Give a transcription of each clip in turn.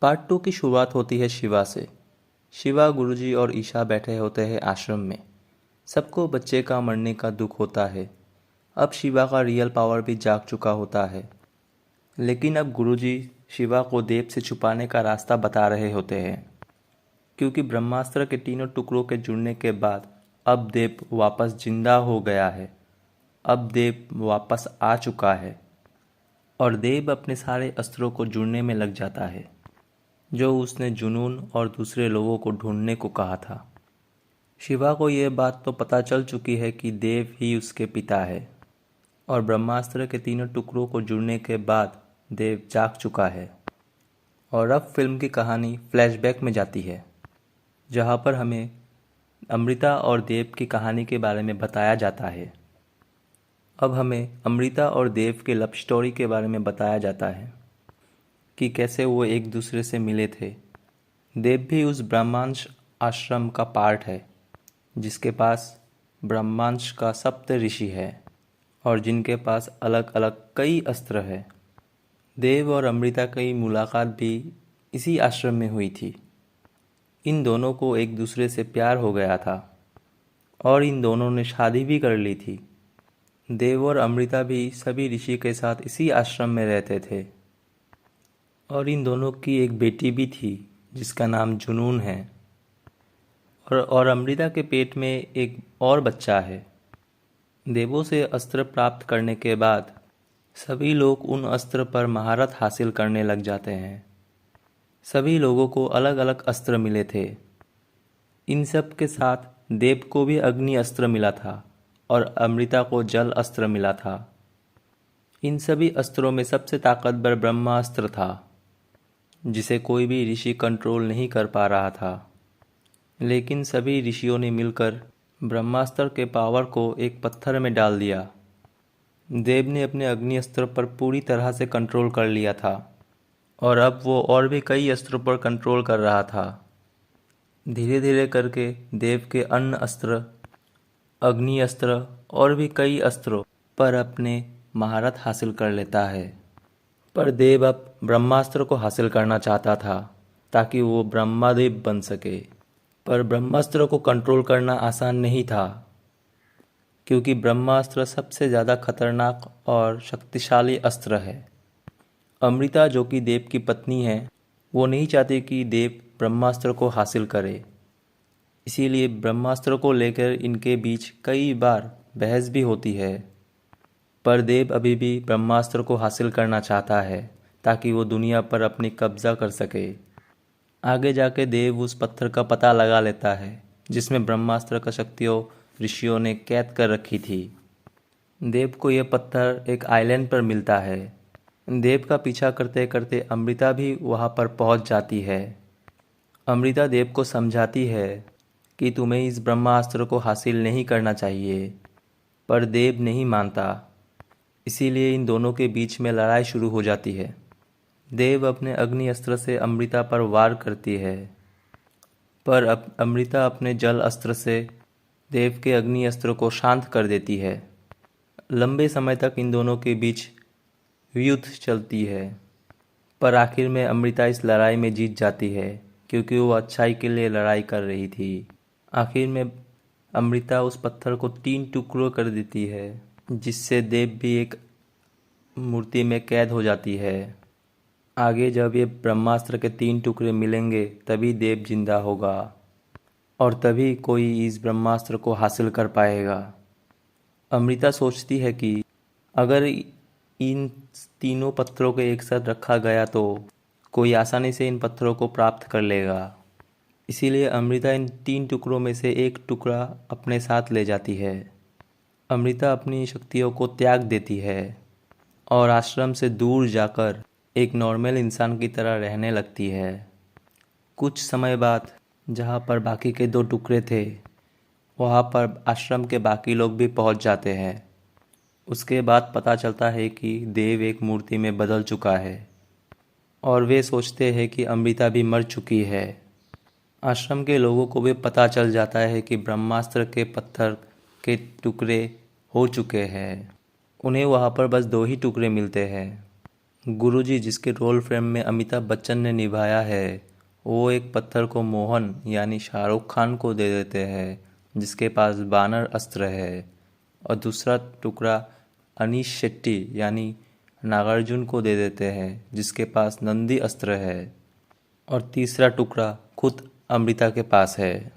Part 2 की शुरुआत होती है शिवा से। शिवा, गुरुजी और ईशा बैठे होते हैं आश्रम में। सबको बच्चे का मरने का दुख होता है। अब शिवा का रियल पावर भी जाग चुका होता है, लेकिन अब गुरुजी शिवा को देव से छुपाने का रास्ता बता रहे होते हैं, क्योंकि ब्रह्मास्त्र के तीनों टुकड़ों के जुड़ने के बाद अब देव वापस जिंदा हो गया है। अब देव वापस आ चुका है और देव अपने सारे अस्त्रों को जुड़ने में लग जाता है, जो उसने जुनून और दूसरे लोगों को ढूंढने को कहा था। शिवा को यह बात तो पता चल चुकी है कि देव ही उसके पिता है, और ब्रह्मास्त्र के तीनों टुकड़ों को जुड़ने के बाद देव जाग चुका है। और अब फिल्म की कहानी फ्लैशबैक में जाती है, जहाँ पर हमें अमृता और देव की कहानी के बारे में बताया जाता है। अब हमें अमृता और देव के लव स्टोरी के बारे में बताया जाता है कि कैसे वो एक दूसरे से मिले थे। देव भी उस ब्रह्मांश आश्रम का पार्ट है, जिसके पास ब्रह्मांश का सप्त ऋषि है और जिनके पास अलग अलग कई अस्त्र है। देव और अमृता की मुलाकात भी इसी आश्रम में हुई थी। इन दोनों को एक दूसरे से प्यार हो गया था और इन दोनों ने शादी भी कर ली थी। देव और अमृता भी सभी ऋषि के साथ इसी आश्रम में रहते थे और इन दोनों की एक बेटी भी थी जिसका नाम जुनून है। और अमृता के पेट में एक और बच्चा है। देवों से अस्त्र प्राप्त करने के बाद सभी लोग उन अस्त्र पर महारत हासिल करने लग जाते हैं। सभी लोगों को अलग अलग अस्त्र मिले थे। इन सब के साथ देव को भी अग्नि अस्त्र मिला था और अमृता को जल अस्त्र मिला था। इन सभी अस्त्रों में सबसे ताकतवर ब्रह्मास्त्र था, जिसे कोई भी ऋषि कंट्रोल नहीं कर पा रहा था। लेकिन सभी ऋषियों ने मिलकर ब्रह्मास्त्र के पावर को एक पत्थर में डाल दिया। देव ने अपने अग्नि अस्त्र पर पूरी तरह से कंट्रोल कर लिया था और अब वो और भी कई अस्त्रों पर कंट्रोल कर रहा था। धीरे धीरे करके देव के अन्य अस्त्र, अग्नि अस्त्र और भी कई अस्त्रों पर अपने महारत हासिल कर लेता है। पर देव अब ब्रह्मास्त्र को हासिल करना चाहता था ताकि वो ब्रह्मादेव बन सके। पर ब्रह्मास्त्र को कंट्रोल करना आसान नहीं था, क्योंकि ब्रह्मास्त्र सबसे ज़्यादा खतरनाक और शक्तिशाली अस्त्र है। अमृता, जो कि देव की पत्नी है, वो नहीं चाहती कि देव ब्रह्मास्त्र को हासिल करे। इसीलिए ब्रह्मास्त्र को लेकर इनके बीच कई बार बहस भी होती है। पर देव अभी भी ब्रह्मास्त्र को हासिल करना चाहता है ताकि वो दुनिया पर अपनी कब्जा कर सके। आगे जाके देव उस पत्थर का पता लगा लेता है जिसमें ब्रह्मास्त्र का शक्तियों ऋषियों ने कैद कर रखी थी। देव को यह पत्थर एक आइलैंड पर मिलता है। देव का पीछा करते करते अमृता भी वहाँ पर पहुँच जाती है। अमृता देव को समझाती है कि तुम्हें इस ब्रह्मास्त्र को हासिल नहीं करना चाहिए, पर देव नहीं मानता। इसीलिए इन दोनों के बीच में लड़ाई शुरू हो जाती है। देव अपने अग्नि अस्त्र से अमृता पर वार करती है, पर अमृता अपने जल अस्त्र से देव के अग्नि अस्त्र को शांत कर देती है। लंबे समय तक इन दोनों के बीच युद्ध चलती है, पर आखिर में अमृता इस लड़ाई में जीत जाती है, क्योंकि वो अच्छाई के लिए लड़ाई कर रही थी। आखिर में अमृता उस पत्थर को 3 टुकड़ों कर देती है, जिससे देव भी एक मूर्ति में कैद हो जाती है। आगे जब ये ब्रह्मास्त्र के 3 टुकड़े मिलेंगे तभी देव जिंदा होगा और तभी कोई इस ब्रह्मास्त्र को हासिल कर पाएगा। अमृता सोचती है कि अगर इन तीनों पत्थरों को एक साथ रखा गया तो कोई आसानी से इन पत्थरों को प्राप्त कर लेगा। इसीलिए अमृता इन 3 टुकड़ों में से एक टुकड़ा अपने साथ ले जाती है। अमृता अपनी शक्तियों को त्याग देती है और आश्रम से दूर जाकर एक नॉर्मल इंसान की तरह रहने लगती है। कुछ समय बाद जहाँ पर बाकी के 2 टुकड़े थे, वहाँ पर आश्रम के बाकी लोग भी पहुँच जाते हैं। उसके बाद पता चलता है कि देव एक मूर्ति में बदल चुका है और वे सोचते हैं कि अमृता भी मर चुकी है। आश्रम के लोगों को भी पता चल जाता है कि ब्रह्मास्त्र के पत्थर के टुकड़े हो चुके हैं। उन्हें वहाँ पर बस 2 ही टुकड़े मिलते हैं। गुरुजी जिसके रोल फ्रेम में अमिताभ बच्चन ने निभाया है, वो एक पत्थर को मोहन यानी शाहरुख खान को दे देते हैं जिसके पास बानर अस्त्र है, और दूसरा टुकड़ा अनीश शेट्टी यानी नागार्जुन को दे देते हैं जिसके पास नंदी अस्त्र है, और तीसरा टुकड़ा खुद अमृता के पास है।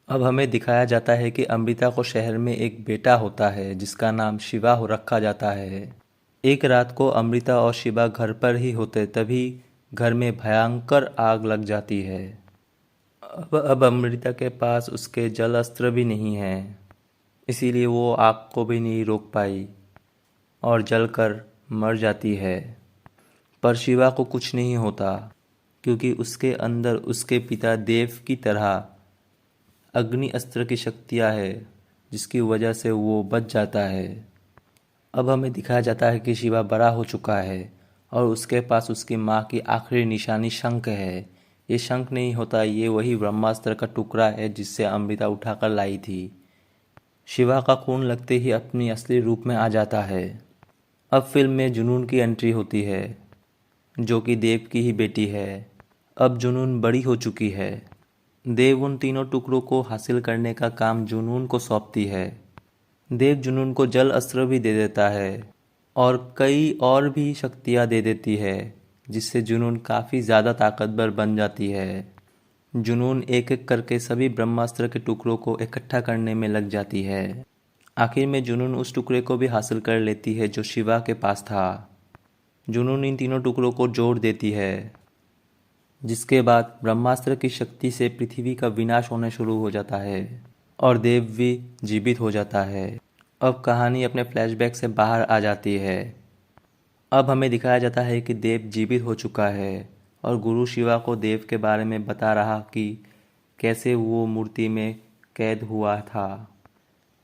अब हमें दिखाया जाता है कि अमृता को शहर में एक बेटा होता है जिसका नाम शिवा हो रखा जाता है। एक रात को अमृता और शिवा घर पर ही होते तभी घर में भयंकर आग लग जाती है। अब अमृता के पास उसके जल अस्त्र भी नहीं है, इसीलिए वो आग को भी नहीं रोक पाई और जलकर मर जाती है। पर शिवा को कुछ नहीं होता क्योंकि उसके अंदर उसके पिता देव की तरह अग्नि अस्त्र की शक्तियाँ है जिसकी वजह से वो बच जाता है। अब हमें दिखाया जाता है कि शिवा बड़ा हो चुका है और उसके पास उसकी माँ की आखिरी निशानी शंख है। ये शंख नहीं होता, ये वही ब्रह्मास्त्र का टुकड़ा है जिससे अमृता उठाकर लाई थी। शिवा का खून लगते ही अपनी असली रूप में आ जाता है। अब फिल्म में जुनून की एंट्री होती है जो कि देव की ही बेटी है। अब जुनून बड़ी हो चुकी है। देव उन तीनों टुकड़ों को हासिल करने का काम जुनून को सौंपती है। देव जुनून को जल अस्त्र भी दे देता है और कई और भी शक्तियाँ दे देती है जिससे जुनून काफ़ी ज़्यादा ताकतवर बन जाती है। जुनून एक एक करके सभी ब्रह्मास्त्र के टुकड़ों को इकट्ठा करने में लग जाती है। आखिर में जुनून उस टुकड़े को भी हासिल कर लेती है जो शिवा के पास था। जुनून इन तीनों टुकड़ों को जोड़ देती है जिसके बाद ब्रह्मास्त्र की शक्ति से पृथ्वी का विनाश होना शुरू हो जाता है और देव भी जीवित हो जाता है। अब कहानी अपने फ्लैशबैक से बाहर आ जाती है। अब हमें दिखाया जाता है कि देव जीवित हो चुका है और गुरु शिवा को देव के बारे में बता रहा कि कैसे वो मूर्ति में कैद हुआ था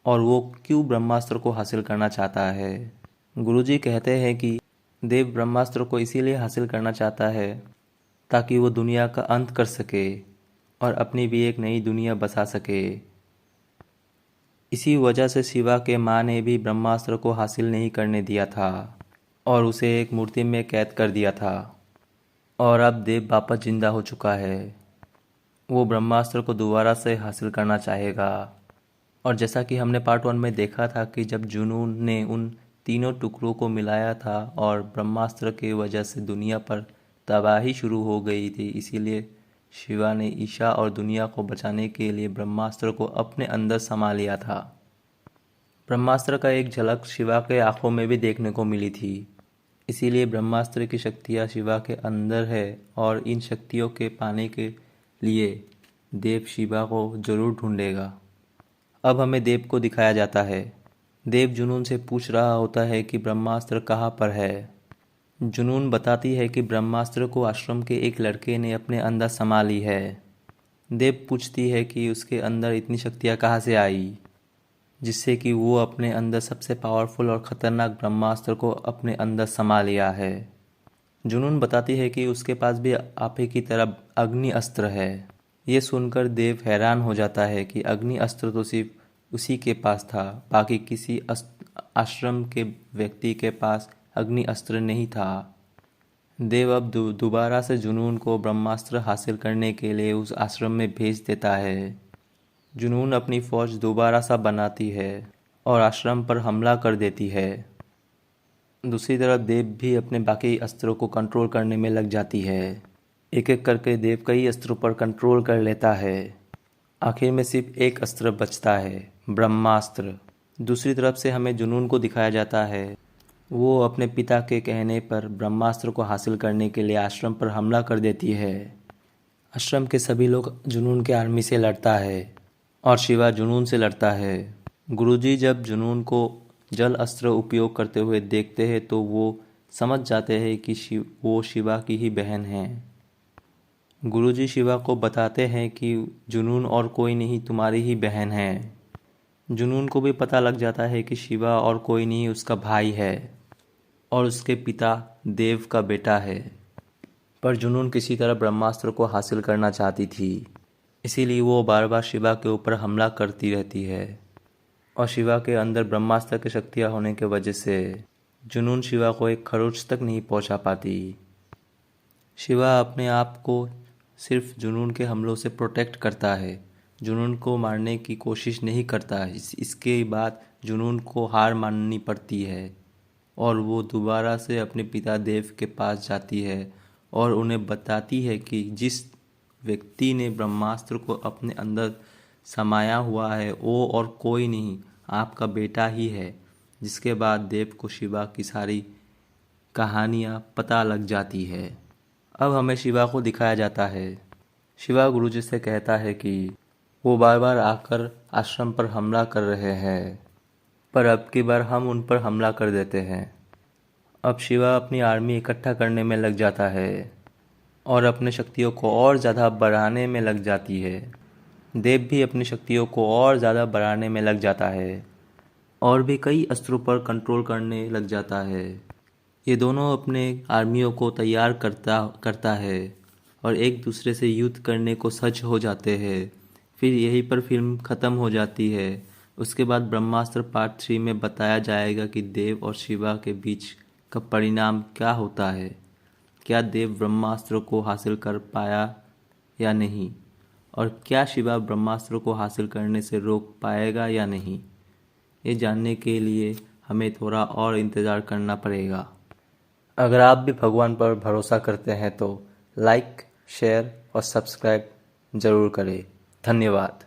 और वो क्यों ब्रह्मास्त्र को हासिल करना चाहता है। गुरुजी कहते हैं कि देव ब्रह्मास्त्र को इसीलिए हासिल करना चाहता है ताकि वो दुनिया का अंत कर सके और अपनी भी एक नई दुनिया बसा सके। इसी वजह से शिवा के माँ ने भी ब्रह्मास्त्र को हासिल नहीं करने दिया था और उसे एक मूर्ति में कैद कर दिया था। और अब देव वापस जिंदा हो चुका है। वो ब्रह्मास्त्र को दोबारा से हासिल करना चाहेगा। और जैसा कि हमने पार्ट 1 में देखा था कि जब जुनून ने उन तीनों टुकड़ों को मिलाया था और ब्रह्मास्त्र की वजह से दुनिया पर तबाही शुरू हो गई थी, इसीलिए शिवा ने ईशा और दुनिया को बचाने के लिए ब्रह्मास्त्र को अपने अंदर समा लिया था। ब्रह्मास्त्र का एक झलक शिवा के आंखों में भी देखने को मिली थी, इसीलिए ब्रह्मास्त्र की शक्तियाँ शिवा के अंदर है और इन शक्तियों के पाने के लिए देव शिवा को जरूर ढूंढेगा। अब हमें देव को दिखाया जाता है। देव जुनून से पूछ रहा होता है कि ब्रह्मास्त्र कहाँ पर है। जुनून बताती है कि ब्रह्मास्त्र को आश्रम के एक लड़के ने अपने अंदर समा ली है। देव पूछती है कि उसके अंदर इतनी शक्तियाँ कहाँ से आई जिससे कि वो अपने अंदर सबसे पावरफुल और ख़तरनाक ब्रह्मास्त्र को अपने अंदर समा लिया है। जुनून बताती है कि उसके पास भी आपे की तरह अग्नि अस्त्र है। ये सुनकर देव हैरान हो जाता है कि अग्नि अस्त्र तो सिर्फ उसी के पास था, बाकी किसी आश्रम के व्यक्ति के पास अग्नि अस्त्र नहीं था। देव अब दोबारा से जुनून को ब्रह्मास्त्र हासिल करने के लिए उस आश्रम में भेज देता है। जुनून अपनी फौज दोबारा सा बनाती है और आश्रम पर हमला कर देती है। दूसरी तरफ देव भी अपने बाकी अस्त्रों को कंट्रोल करने में लग जाती है। एक एक करके देव कई अस्त्रों पर कंट्रोल कर लेता है। आखिर में सिर्फ एक अस्त्र बचता है, ब्रह्मास्त्र। दूसरी तरफ से हमें जुनून को दिखाया जाता है। वो अपने पिता के कहने पर ब्रह्मास्त्र को हासिल करने के लिए आश्रम पर हमला कर देती है। आश्रम के सभी लोग जुनून के आर्मी से लड़ता है और शिवा जुनून से लड़ता है। गुरुजी जब जुनून को जल अस्त्र उपयोग करते हुए देखते हैं तो वो समझ जाते हैं कि वो शिवा की ही बहन है। गुरुजी शिवा को बताते हैं कि जुनून और कोई नहीं, तुम्हारी ही बहन है। जुनून को भी पता लग जाता है कि शिवा और कोई नहीं, उसका भाई है और उसके पिता देव का बेटा है। पर जुनून किसी तरह ब्रह्मास्त्र को हासिल करना चाहती थी, इसीलिए वो बार बार शिवा के ऊपर हमला करती रहती है। और शिवा के अंदर ब्रह्मास्त्र की शक्तियाँ होने की वजह से जुनून शिवा को एक खरोच तक नहीं पहुंचा पाती। शिवा अपने आप को सिर्फ जुनून के हमलों से प्रोटेक्ट करता है, जुनून को मारने की कोशिश नहीं करता। इसके बाद जुनून को हार माननी पड़ती है और वो दोबारा से अपने पिता देव के पास जाती है और उन्हें बताती है कि जिस व्यक्ति ने ब्रह्मास्त्र को अपने अंदर समाया हुआ है वो और कोई नहीं, आपका बेटा ही है। जिसके बाद देव को शिवा की सारी कहानियाँ पता लग जाती है। अब हमें शिवा को दिखाया जाता है। शिवा गुरुजी से कहता है कि वो बार बार आकर आश्रम पर हमला कर रहे हैं, पर अब की बार हम उन पर हमला कर देते हैं। अब शिवा अपनी आर्मी इकट्ठा करने में लग जाता है और अपने शक्तियों को और ज़्यादा बढ़ाने में लग जाती है। देव भी अपनी शक्तियों को और ज़्यादा बढ़ाने में लग जाता है और भी कई अस्त्रों पर कंट्रोल करने लग जाता है। ये दोनों अपने आर्मियों को तैयार करता है और एक दूसरे से युद्ध करने को सज्ज हो जाते हैं। फिर यहीं पर फिल्म ख़त्म हो जाती है। उसके बाद ब्रह्मास्त्र पार्ट 3 में बताया जाएगा कि देव और शिवा के बीच का परिणाम क्या होता है। क्या देव ब्रह्मास्त्र को हासिल कर पाया या नहीं, और क्या शिवा ब्रह्मास्त्र को हासिल करने से रोक पाएगा या नहीं। ये जानने के लिए हमें थोड़ा और इंतज़ार करना पड़ेगा। अगर आप भी भगवान पर भरोसा करते हैं तो लाइक, शेयर और सब्सक्राइब ज़रूर करें। धन्यवाद।